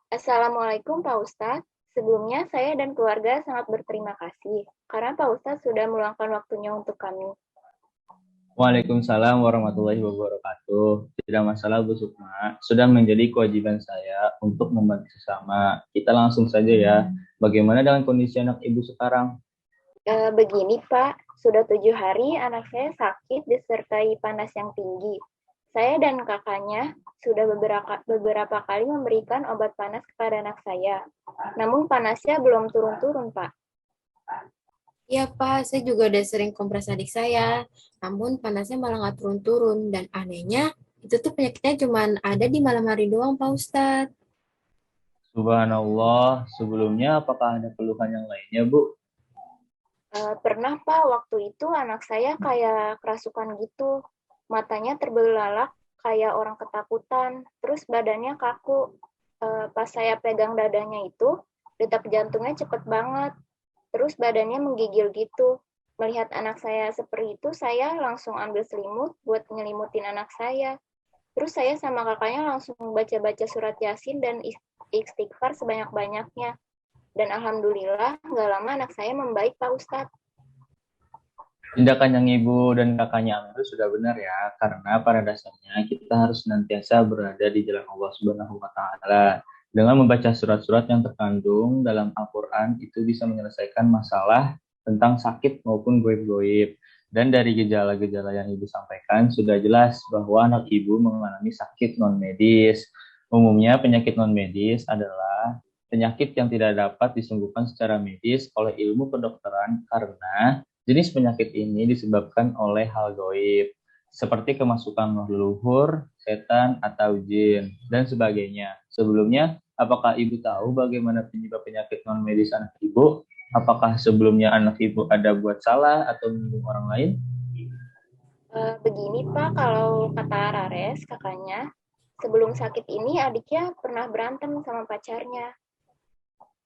Assalamualaikum Pak Ustadz. Sebelumnya saya dan keluarga sangat berterima kasih karena Pak Ustadz sudah meluangkan waktunya untuk kami. Waalaikumsalam warahmatullahi wabarakatuh. Tidak masalah Bu Sukma, sudah menjadi kewajiban saya untuk membantu sesama. Kita langsung saja ya. Bagaimana dengan kondisi anak Ibu sekarang? Begini Pak, sudah 7 hari anak saya sakit disertai panas yang tinggi. Saya dan kakaknya sudah beberapa kali memberikan obat panas kepada anak saya. Namun panasnya belum turun-turun Pak. Iya Pak, saya juga udah sering kompres adik saya, namun panasnya malah nggak turun-turun. Dan anehnya, itu tuh penyakitnya cuma ada di malam hari doang Pak Ustadz. Subhanallah, sebelumnya apakah ada keluhan yang lainnya, Bu? Pernah Pak, waktu itu anak saya kayak kerasukan gitu. Matanya terbelalak kayak orang ketakutan, terus badannya kaku. Pas saya pegang dadanya itu, detak jantungnya cepet banget, terus badannya menggigil gitu. Melihat anak saya seperti itu, saya langsung ambil selimut buat nyelimutin anak saya. Terus saya sama kakaknya langsung baca-baca surat Yasin dan istighfar sebanyak-banyaknya. Dan alhamdulillah, nggak lama anak saya membaik, Pak Ustadz. Tindakan yang Ibu dan kakaknya ambil sudah benar ya, karena pada dasarnya kita harus senantiasa berada di jalan Allah Subhanahu wa taala. Dengan membaca surat-surat yang terkandung dalam Al-Qur'an itu bisa menyelesaikan masalah tentang sakit maupun goib-goib. Dan dari gejala-gejala yang Ibu sampaikan sudah jelas bahwa anak Ibu mengalami sakit non medis. Umumnya penyakit non medis adalah penyakit yang tidak dapat disembuhkan secara medis oleh ilmu kedokteran karena jenis penyakit ini disebabkan oleh hal gaib, seperti kemasukan roh leluhur, setan, atau jin, dan sebagainya. Sebelumnya, apakah Ibu tahu bagaimana penyebab penyakit non-medis anak Ibu? Apakah sebelumnya anak Ibu ada buat salah atau menyinggung orang lain? Begini Pak, kalau kata Rares, kakaknya, sebelum sakit ini adiknya pernah berantem sama pacarnya.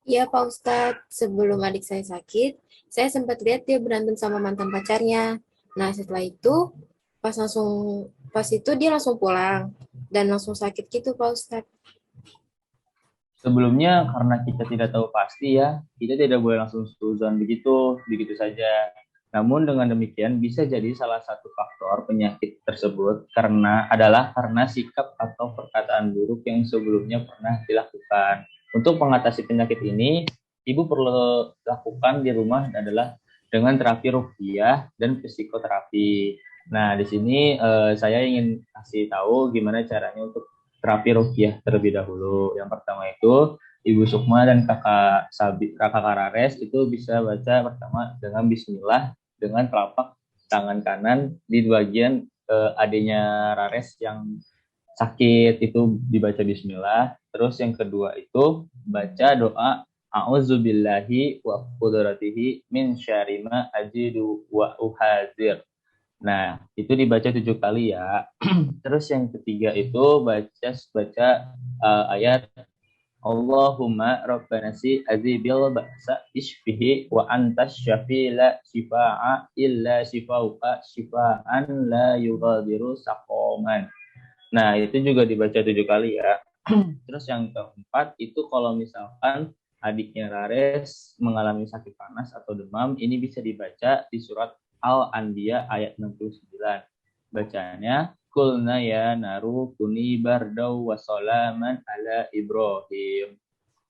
Iya Pak Ustadz, sebelum adik saya sakit, saya sempat lihat dia berantem sama mantan pacarnya. Nah setelah itu, pas itu dia langsung pulang dan langsung sakit gitu Pak Ustadz. Sebelumnya, karena kita tidak tahu pasti ya, kita tidak boleh langsung suzon begitu, begitu saja. Namun dengan demikian bisa jadi salah satu faktor penyakit tersebut karena sikap atau perkataan buruk yang sebelumnya pernah dilakukan. Untuk mengatasi penyakit ini, Ibu perlu lakukan di rumah adalah dengan terapi ruqyah dan psikoterapi. Nah, di sini saya ingin kasih tahu gimana caranya untuk terapi ruqyah terlebih dahulu. Yang pertama itu Ibu Sukma dan kakak Karares itu bisa baca pertama dengan Bismillah dengan telapak tangan kanan di bagian adanya Rares yang sakit itu dibaca Bismillah. Terus yang kedua itu baca doa A'udzubillahi wa qudratihi min syarri ma ajidu wa uhadzir. Nah, itu dibaca 7 kali ya. Terus yang ketiga itu baca ayat Allahumma rabbana si azibil ba'sa isfihi wa antas syafi la shifa'a illa shifauka shifa'an la yughadiru saqoman. Nah, itu juga dibaca 7 kali ya. Terus yang keempat itu kalau misalkan adiknya Rares mengalami sakit panas atau demam, ini bisa dibaca di surat Al-Anbiya ayat 69. Bacanya, Kulna ya naru kuni bardau wa salaman ala Ibrahim.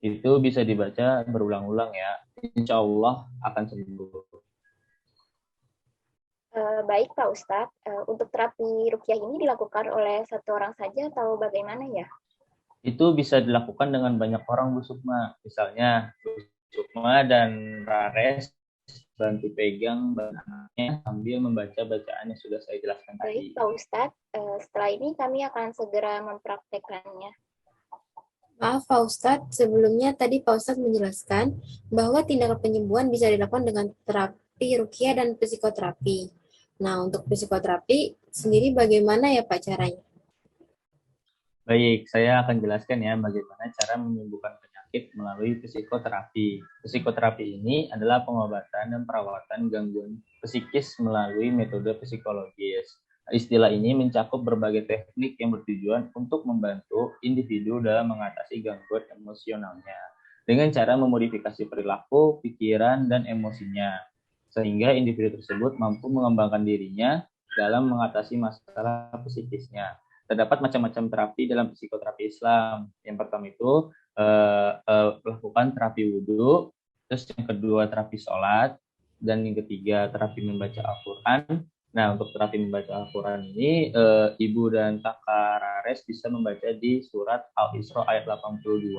Itu bisa dibaca berulang-ulang ya. Insya Allah akan sembuh. Baik Pak Ustadz, untuk terapi rukyah ini dilakukan oleh satu orang saja atau bagaimana ya? Itu bisa dilakukan dengan banyak orang Bu Sukma. Misalnya Bu Sukma dan Rares bantu pegang anaknya sambil membaca bacaan yang sudah saya jelaskan Baik tadi. Pak Ustadz, setelah ini kami akan segera mempraktekannya. Maaf Pak Ustadz, sebelumnya tadi Pak Ustadz menjelaskan bahwa tindakan penyembuhan bisa dilakukan dengan terapi ruqyah dan psikoterapi. Nah, untuk psikoterapi sendiri bagaimana ya Pak caranya? Baik, saya akan jelaskan ya bagaimana cara menyembuhkan penyakit melalui psikoterapi. Psikoterapi ini adalah pengobatan dan perawatan gangguan psikis melalui metode psikologis. Istilah ini mencakup berbagai teknik yang bertujuan untuk membantu individu dalam mengatasi gangguan emosionalnya dengan cara memodifikasi perilaku, pikiran, dan emosinya, sehingga individu tersebut mampu mengembangkan dirinya dalam mengatasi masalah psikisnya. Terdapat macam-macam terapi dalam psikoterapi Islam. Yang pertama itu melakukan terapi wudhu, terus yang kedua terapi sholat, dan yang ketiga terapi membaca Al-Quran. Nah, untuk terapi membaca Al-Quran ini, Ibu dan Kakak Rares bisa membaca di surat Al-Isra ayat 82.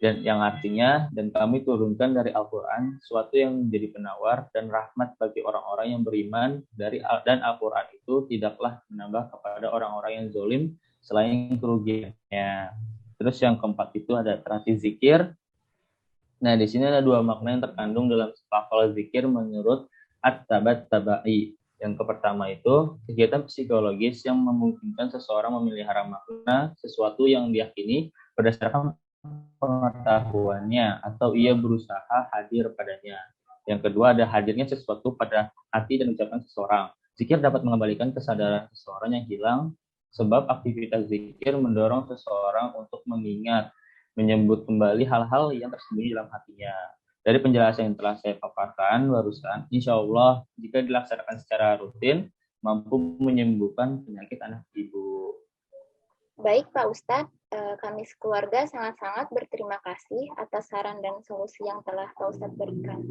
Dan yang artinya, dan kami turunkan dari Al-Quran suatu yang menjadi penawar dan rahmat bagi orang-orang yang beriman, dan Al-Quran itu tidaklah menambah kepada orang-orang yang zalim selain kerugiannya. Terus yang keempat itu ada terapi zikir. Nah, di sini ada dua makna yang terkandung dalam lafal zikir menurut At-Tabatabai. Yang pertama itu kegiatan psikologis yang memungkinkan seseorang memelihara makna sesuatu yang diyakini berdasarkan pengetahuannya atau ia berusaha hadir padanya. Yang kedua ada hadirnya sesuatu pada hati dan ucapan seseorang. Zikir dapat mengembalikan kesadaran seseorang yang hilang sebab aktivitas zikir mendorong seseorang untuk mengingat, menyebut kembali hal-hal yang tersembunyi dalam hatinya. Dari penjelasan yang telah saya paparkan barusan, insya Allah jika dilaksanakan secara rutin, mampu menyembuhkan penyakit anak ibu. Baik Pak Ustadz, kami sekeluarga sangat-sangat berterima kasih atas saran dan solusi yang telah Pak Ustadz berikan.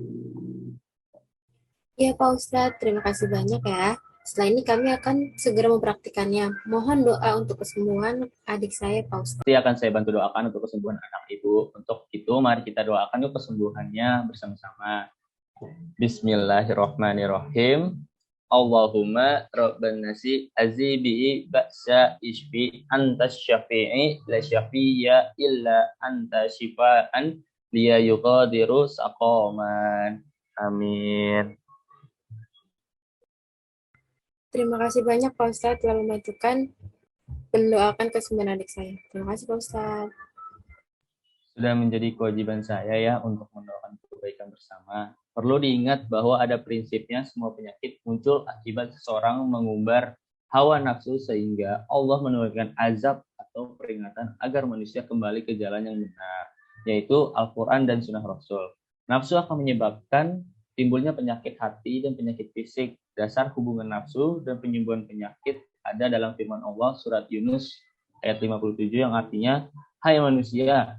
Ya Pak Ustadz, terima kasih banyak ya. Setelah ini kami akan segera mempraktikannya. Mohon doa untuk kesembuhan adik saya Pak Ustadz. Nanti akan saya bantu doakan untuk kesembuhan anak ibu. Untuk itu mari kita doakan yuk kesembuhannya bersama-sama. Bismillahirrahmanirrahim. Allahumma rabban nasi azibi ba'sa ishfi anta syafi'i la syafiya illa anta shifaan liya yuqadiru saqaman. Amin. Terima kasih banyak Pak Ustadz telah membantukan mendoakan kesembuhan adik saya. Terima kasih Pak Ustadz. Sudah menjadi kewajiban saya ya untuk mendoakan kebaikan bersama. Perlu diingat bahwa ada prinsipnya semua penyakit muncul akibat seseorang mengumbar hawa nafsu sehingga Allah menurunkan azab atau peringatan agar manusia kembali ke jalan yang benar, yaitu Al-Quran dan Sunnah Rasul. Nafsu akan menyebabkan timbulnya penyakit hati dan penyakit fisik. Dasar hubungan nafsu dan penyembuhan penyakit ada dalam firman Allah surat Yunus ayat 57 yang artinya, hai manusia,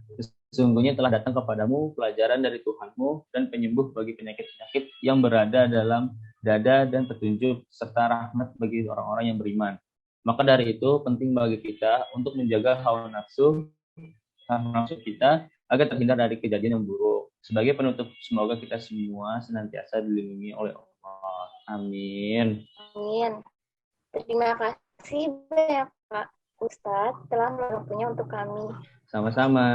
sesungguhnya telah datang kepadamu pelajaran dari Tuhanmu dan penyembuh bagi penyakit-penyakit yang berada dalam dada dan petunjuk serta rahmat bagi orang-orang yang beriman. Maka dari itu penting bagi kita untuk menjaga hawa nafsu kita agar terhindar dari kejadian yang buruk. Sebagai penutup, semoga kita semua senantiasa dilindungi oleh Allah. Amin. Amin. Terima kasih banyak Pak Ustadz telah meluangkan waktunya untuk kami. Sama-sama.